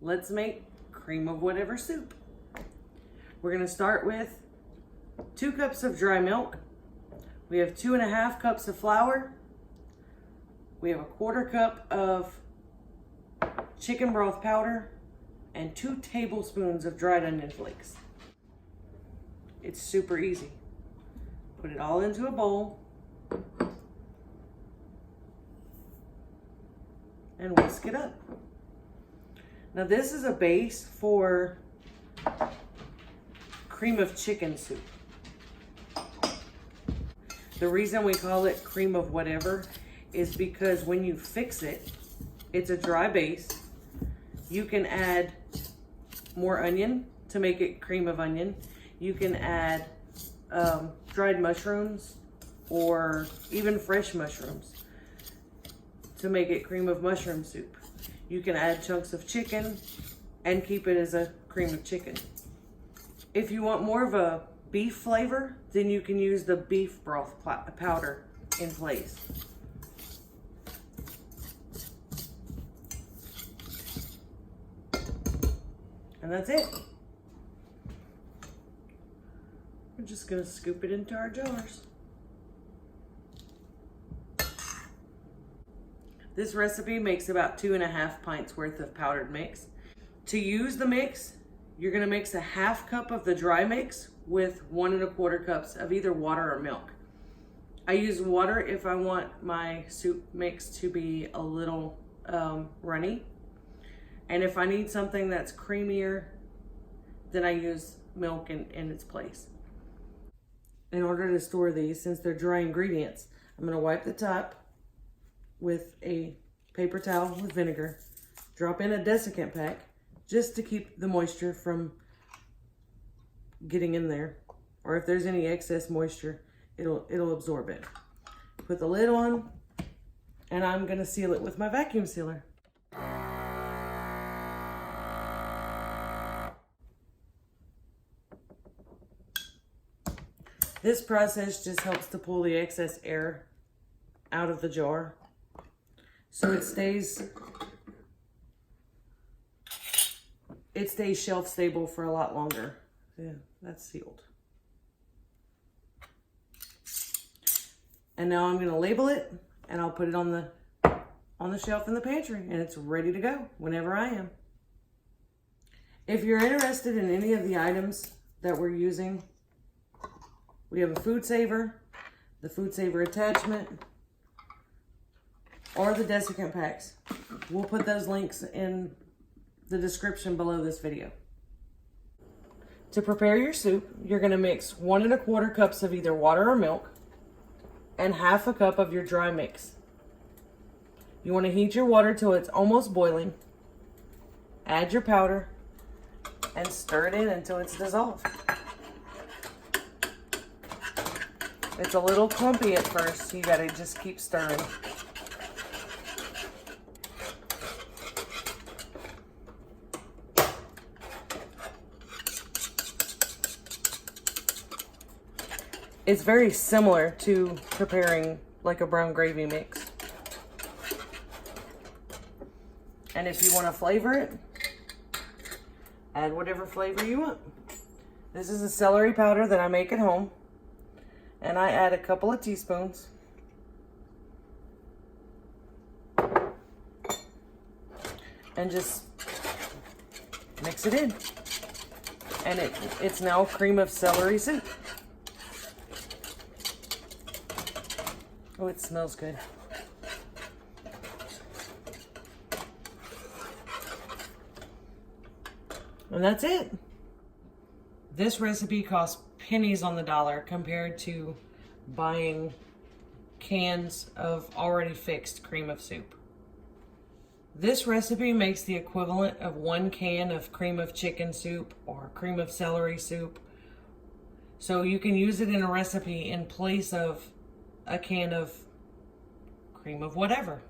let's make cream of whatever soup. We're gonna start with 2 cups of dry milk. We have 2.5 cups of flour. We have a 1/4 cup of chicken broth powder and 2 tablespoons of dried onion flakes. It's super easy. Put it all into a bowl and whisk it up. Now this is a base for cream of chicken soup. The reason we call it cream of whatever is because when you fix it, it's a dry base. You can add more onion to make it cream of onion. You can add dried mushrooms or even fresh mushrooms to make it cream of mushroom soup. You can add chunks of chicken and keep it as a cream of chicken. If you want more of a beef flavor, then you can use the beef broth powder in place. And that's it. We're just gonna scoop it into our jars. This recipe makes about 2.5 pints worth of powdered mix. To use the mix, you're gonna mix a 1/2 cup of the dry mix with 1 1/4 cups of either water or milk. I use water if I want my soup mix to be a little runny. And if I need something that's creamier, then I use milk in its place. In order to store these, since they're dry ingredients, I'm gonna wipe the top with a paper towel with vinegar, drop in a Desiccant pack just to keep the moisture from getting in there. Or if there's any excess moisture, it'll absorb it. Put the lid on, and I'm gonna seal it with my vacuum sealer. This process just helps to pull the excess air out of the jar so it stays shelf stable for a lot longer. Yeah, that's sealed. And now I'm gonna label it and I'll put it on the shelf in the pantry, and it's ready to go whenever I am. If you're interested in any of the items that we're using, we have a food saver, the food saver attachment, or the Desiccant packs. We'll put those links in the description below this video. To prepare your soup, you're gonna mix 1 1/4 cups of either water or milk and 1/2 cup of your dry mix. You wanna heat your water till it's almost boiling, add your powder, and stir it in until it's dissolved. It's a little clumpy at first, so you gotta just keep stirring. It's very similar to preparing like a brown gravy mix. And if you want to flavor it, add whatever flavor you want. This is a celery powder that I make at home, and I add a couple of teaspoons. And just mix it in. And it's now cream of celery soup. Oh, it smells good. And that's it. This recipe costs pennies on the dollar compared to buying cans of already fixed cream of soup. This recipe makes the equivalent of 1 can of cream of chicken soup or cream of celery soup. So you can use it in a recipe in place of a can of cream of whatever.